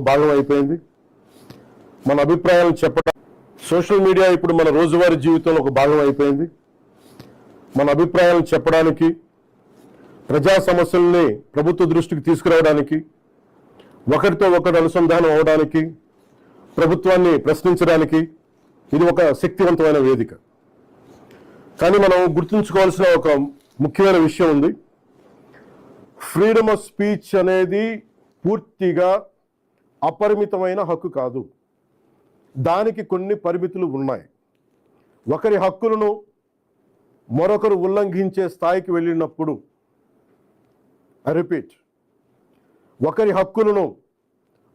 భాగం అయిపోయింది. మన అభిప్రాయాలను చెప్పడం సోషల్ మీడియా ఇప్పుడు మన రోజువారీ జీవితంలో ఒక భాగం అయిపోయింది. మన అభిప్రాయాలను చెప్పడానికి, ప్రజా సమస్యల్ని ప్రభుత్వ దృష్టికి తీసుకురావడానికి, ఒకరితో ఒకరు అనుసంధానం అవడానికి, ప్రభుత్వాన్ని ప్రశ్నించడానికి ఇది ఒక శక్తివంతమైన వేదిక. కానీ మనం గుర్తుంచుకోవాల్సిన ఒక ముఖ్యమైన విషయం ఉంది. ఫ్రీడమ్ ఆఫ్ స్పీచ్ అనేది పూర్తిగా అపరిమితమైన హక్కు కాదు. దానికి కొన్ని పరిమితులు ఉన్నాయి. ఒకరి హక్కులను మరొకరు ఉల్లంఘించే స్థాయికి వెళ్ళినప్పుడు, ఐ రిపీట్, ఒకరి హక్కులను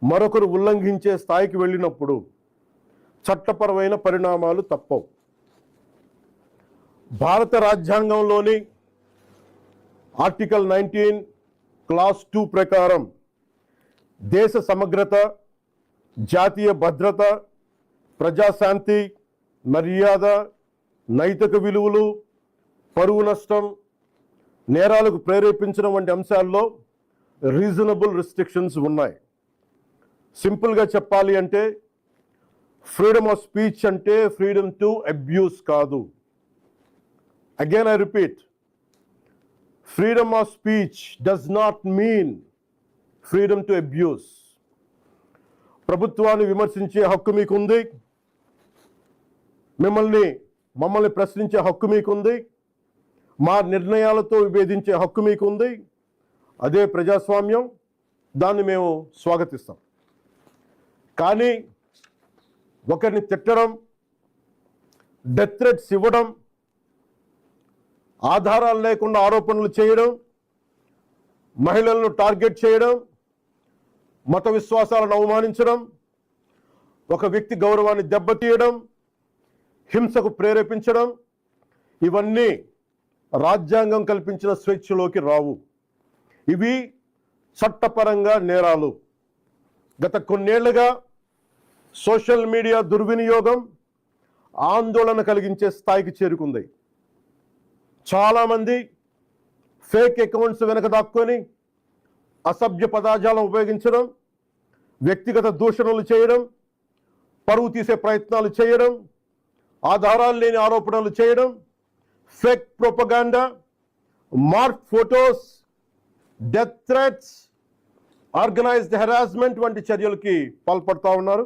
మరొకరు ఉల్లంఘించే స్థాయికి వెళ్ళినప్పుడు చట్టపరమైన పరిణామాలు తప్పవు. భారత రాజ్యాంగంలోని ఆర్టికల్ 19 క్లాస్ 2 ప్రకారం దేశ సమగ్రత, జాతీయ భద్రత, ప్రజాశాంతి, మర్యాద, నైతిక విలువలు, పరువు నష్టం, నేరాలకు ప్రేరేపించడం వంటి అంశాల్లో రీజనబుల్ రిస్ట్రిక్షన్స్ ఉన్నాయి. సింపుల్గా చెప్పాలి అంటే ఫ్రీడమ్ ఆఫ్ స్పీచ్ అంటే ఫ్రీడమ్ టు అబ్యూస్ కాదు. Again I repeat, freedom of speech does not mean freedom to abuse. ప్రభుత్వాన్ని విమర్శించే హక్కు మీకుంది, మమ్మల్ని ప్రశ్నించే హక్కు మీకుంది, మా నిర్ణయాలతో విభేదించే హక్కు మీకుంది. అదే ప్రజాస్వామ్యం, దాన్ని మేము స్వాగతిస్తాం. కానీ ఒకరిని తిట్టడం, డెత్ థ్రెట్స్ ఇవ్వడం, ఆధారాలు లేకుండా ఆరోపణలు చేయడం, మహిళలను టార్గెట్ చేయడం, మత విశ్వాసాలను అవమానించడం, ఒక వ్యక్తి గౌరవాన్ని దెబ్బతీయడం, హింసకు ప్రేరేపించడం, ఇవన్నీ రాజ్యాంగం కల్పించిన స్వేచ్ఛలోకి రావు. ఇవి చట్టపరంగా నేరాలు. గత కొన్నేళ్లుగా సోషల్ మీడియా దుర్వినియోగం ఆందోళన కలిగించే స్థాయికి చేరుకుంది. చాలామంది ఫేక్ అకౌంట్స్ వెనక దాక్కొని అసభ్య పదజాలం ఉపయోగించడం, వ్యక్తిగత దూషణలు చేయడం, పరువు తీసే ప్రయత్నాలు చేయడం, ఆధారాలు లేని ఆరోపణలు చేయడం, fake propaganda, mark photos, death threats, organised harassment వంటి చర్యలకి పాల్పడుతూ ఉన్నారు.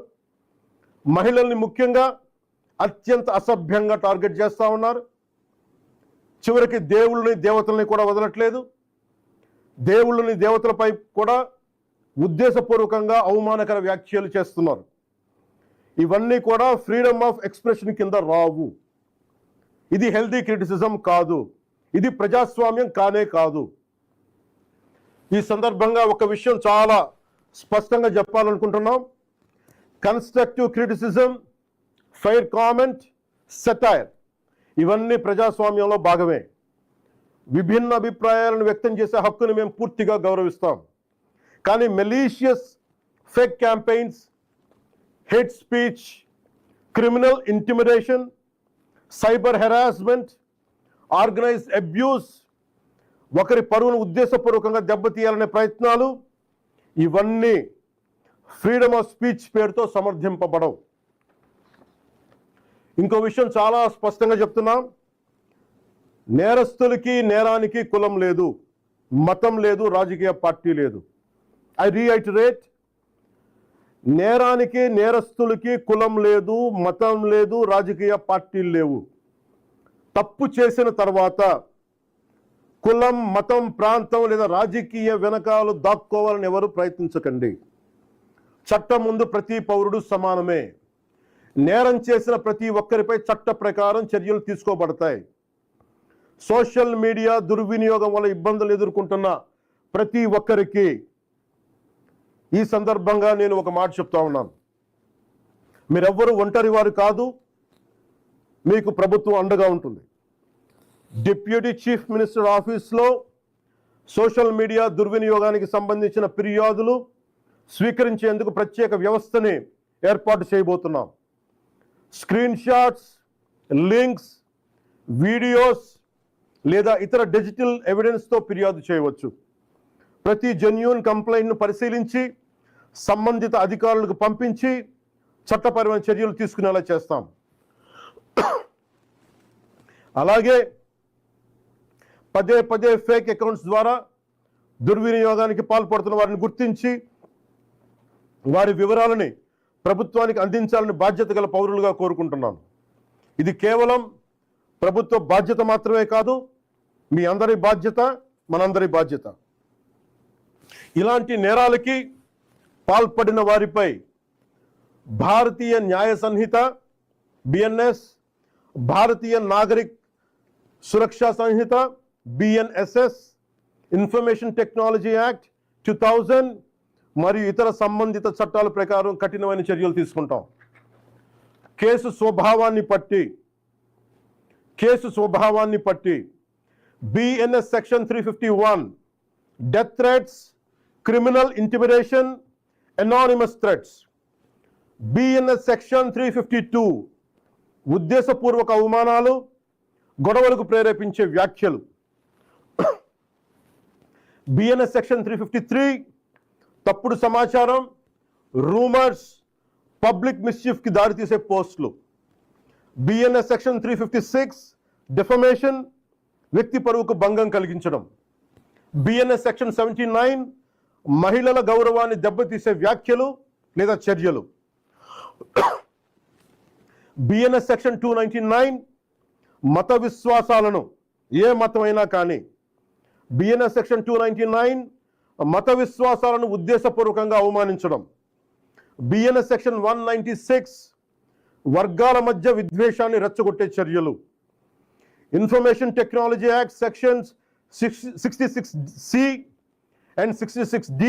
మహిళల్ని ముఖ్యంగా అత్యంత అసభ్యంగా టార్గెట్ చేస్తూ ఉన్నారు. చివరికి దేవుళ్ళని, దేవతల్ని కూడా వదలట్లేదు. దేవుళ్ళని, దేవతలపై కూడా ఉద్దేశపూర్వకంగా అవమానకర వ్యాఖ్యలు చేస్తున్నారు. ఇవన్నీ కూడా ఫ్రీడమ్ ఆఫ్ ఎక్స్ప్రెషన్ కింద రావు. ఇది హెల్దీ క్రిటిసిజం కాదు. ఇది ప్రజాస్వామ్యం కానే కాదు. ఈ సందర్భంగా ఒక విషయం చాలా స్పష్టంగా చెప్పాలనుకుంటున్నాం. Constructive criticism, fair comment, satire ఇవన్నీ ప్రజాస్వామ్యంలో భాగమే. విభిన్న అభిప్రాయాలను వ్యక్తం చేసే హక్కును మేము పూర్తిగా గౌరవిస్తాం. కానీ malicious fake campaigns, hate speech, criminal intimidation, cyber harassment, organised abuse, ఒకరి పరువును ఉద్దేశపూర్వకంగా దెబ్బతీయాలనే ప్రయత్నాలు, ఇవన్నీ ఫ్రీడమ్ ఆఫ్ స్పీచ్ పేరుతో సమర్థింపబడవు. ఇంకో విషయం చాలా స్పష్టంగా చెప్తున్నాం. నేరస్తులకి, నేరానికి కులం లేదు, మతం లేదు, రాజకీయ పార్టీ లేదు. ఐ రీఐటరేట్, నేరానికి, నేరస్తులకి కులం లేదు, మతం లేదు, రాజకీయ పార్టీలు లేవు. తప్పు చేసిన తర్వాత కులం, మతం, ప్రాంతం లేదా రాజకీయ వెనకాలు దాక్కోవాలని ఎవరు ప్రయత్నించకండి. చట్టం ముందు ప్రతి పౌరుడు సమానమే. నేరం చేసిన ప్రతి ఒక్కరిపై చట్ట ప్రకారం చర్యలు తీసుకోబడతాయి. సోషల్ మీడియా దుర్వినియోగం వల్ల ఇబ్బందులు ఎదుర్కొంటున్న ప్రతి ఒక్కరికి ఈ సందర్భంగా నేను ఒక మాట చెప్తా ఉన్నాను. మీరెవ్వరూ ఒంటరి వారు కాదు. మీకు ప్రభుత్వం అండగా ఉంటుంది. డిప్యూటీ చీఫ్ మినిస్టర్ ఆఫీస్లో సోషల్ మీడియా దుర్వినియోగానికి సంబంధించిన ఫిర్యాదులు స్వీకరించేందుకు ప్రత్యేక వ్యవస్థని ఏర్పాటు చేయబోతున్నాం. స్క్రీన్ షాట్స్, లింక్స్, వీడియోస్ లేదా ఇతర డిజిటల్ ఎవిడెన్స్తో ఫిర్యాదు చేయవచ్చు. ప్రతి జెన్యూన్ కంప్లైంట్ను పరిశీలించి సంబంధిత అధికారులకు పంపించి చట్టపరమైన చర్యలు తీసుకునేలా చేస్తాం. అలాగే పదే పదే ఫేక్ అకౌంట్స్ ద్వారా దుర్వినియోగానికి పాల్పడుతున్న వారిని గుర్తించి వారి వివరాలని ప్రభుత్వానికి అందించాలని బాధ్యత గల పౌరులుగా కోరుకుంటున్నాను. ఇది కేవలం ప్రభుత్వ బాధ్యత మాత్రమే కాదు, మీ అందరి బాధ్యత, మనందరి బాధ్యత. ఇలాంటి నేరాలకి పాల్పడిన వారిపై భారతీయ న్యాయ సంహిత బిఎన్ఎస్, భారతీయ నాగరిక్ సురక్షా సంహిత బిఎన్ఎస్ఎస్, ఇన్ఫర్మేషన్ టెక్నాలజీ యాక్ట్ 2000 మరియు ఇతర సంబంధిత చట్టాల ప్రకారం కఠినమైన చర్యలు తీసుకుంటాం. కేసు స్వభావాన్ని బట్టి BNS section 351 death threats, criminal intimidation, anonymous threats. BNS section 352 ఉద్దేశపూర్వక అవమానాలు, గొడవలకు ప్రేరేపించే వ్యాఖ్యలు. బిఎన్ఎస్ సెక్షన్ 353 తప్పుడు సమాచారం, రూమర్స్, పబ్లిక్ మిస్చీఫ్ కి దారితీసే పోస్టులు. బిఎన్ఎస్ సెక్షన్ 356 డిఫమేషన్, వ్యక్తి పరువుకు భంగం కలిగించడం. బిఎన్ఎస్ సెక్షన్ 79 మహిళల గౌరవాన్ని దెబ్బతీసే వ్యాఖ్యలు లేదా చర్యలు. బిఎన్ఎస్ సెక్షన్ 299 మత విశ్వాసాలను, ఏ మతమైనా కానీ, బిఎన్ఎస్ సెక్షన్ 299 మత విశ్వాసాలను ఉద్దేశపూర్వకంగా అవమానించడం. బిఎన్ఎస్ సెక్షన్ 196 వర్గాల మధ్య విద్వేషాన్ని రెచ్చగొట్టే చర్యలు. Information technology act sections 66C and 66D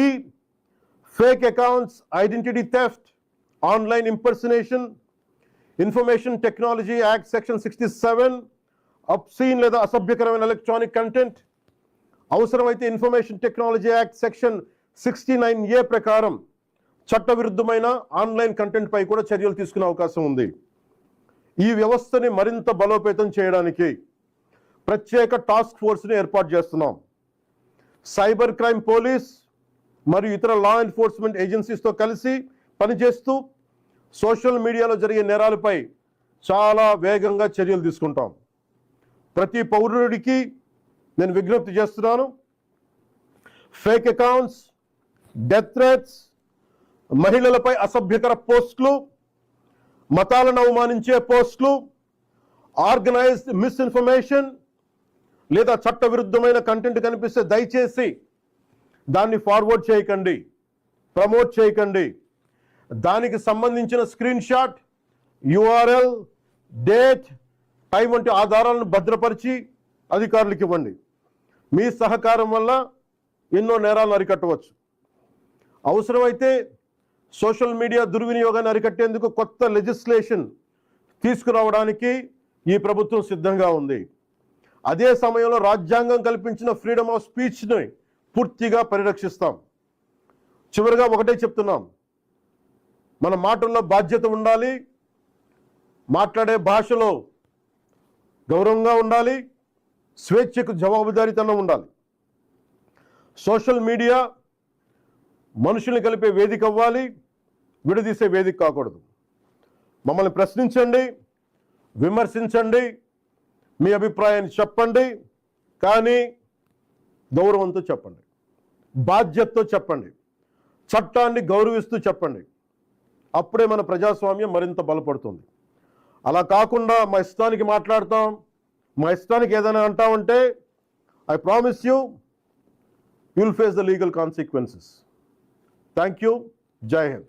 fake accounts, identity theft, online impersonation. Information technology act section 67 obscene లేదా అసభ్యకరమైన ఎలక్ట్రానిక్ కంటెంట్. అవసరమైతే information technology act section 69A ప్రకారం చట్టవిరుద్ధమైన ఆన్లైన్ కంటెంట్ పై కూడా చర్యలు తీసుకునే అవకాశం ఉంది. ఈ వ్యవస్థని మరింత బలోపేతం చేయడానికి ప్రత్యేక టాస్క్ ఫోర్స్ని ఏర్పాటు చేస్తున్నాం. సైబర్ క్రైమ్ పోలీస్ మరియు ఇతర లా ఎన్ఫోర్స్మెంట్ ఏజెన్సీస్తో కలిసి పనిచేస్తూ సోషల్ మీడియాలో జరిగే నేరాలపై చాలా వేగంగా చర్యలు తీసుకుంటాం. ప్రతి పౌరుడికి నేను విజ్ఞప్తి చేస్తున్నాను, ఫేక్ అకౌంట్స్, డెత్ థ్రెట్స్, మహిళలపై అసభ్యకర పోస్టులు, మతాలను అవమానించే పోస్టులు, ఆర్గనైజ్డ్ మిస్ఇన్ఫర్మేషన్ లేదా చట్టవిరుద్ధమైన కంటెంట్ కనిపిస్తే దయచేసి దాన్ని ఫార్వర్డ్ చేయకండి, ప్రమోట్ చేయకండి. దానికి సంబంధించిన screen shot, URL, date, time వంటి ఆధారాలను భద్రపరిచి అధికారులకు ఇవ్వండి. మీ సహకారం వల్ల ఎన్నో నేరాలను అరికట్టవచ్చు. అవసరమైతే సోషల్ మీడియా దుర్వినియోగాన్ని అరికట్టేందుకు కొత్త లెజిస్లేషన్ తీసుకురావడానికి ఈ ప్రభుత్వం సిద్ధంగా ఉంది. అదే సమయంలో రాజ్యాంగం కల్పించిన ఫ్రీడమ్ ఆఫ్ స్పీచ్ని పూర్తిగా పరిరక్షిస్తాం. చివరిగా ఒకటే చెప్తున్నాం, మన మాటల్లో బాధ్యత ఉండాలి, మాట్లాడే భాషలో గౌరవంగా ఉండాలి, స్వేచ్ఛకు జవాబుదారీతనం ఉండాలి. సోషల్ మీడియా మనుషుల్ని కలిపే వేదిక అవ్వాలి, విడదీసే వేదిక కాకూడదు. మమ్మల్ని ప్రశ్నించండి, విమర్శించండి, మీ అభిప్రాయాన్ని చెప్పండి, కానీ గౌరవంతో చెప్పండి, బాధ్యతతో చెప్పండి, చట్టాన్ని గౌరవిస్తూ చెప్పండి. అప్పుడే మన ప్రజాస్వామ్యం మరింత బలపడుతుంది. అలా కాకుండా మా ఇష్టానికి మాట్లాడతాం, మా ఇష్టానికి ఏదైనా అంటామంటే I promise you will face the legal consequences. Thank you. జై హింద్.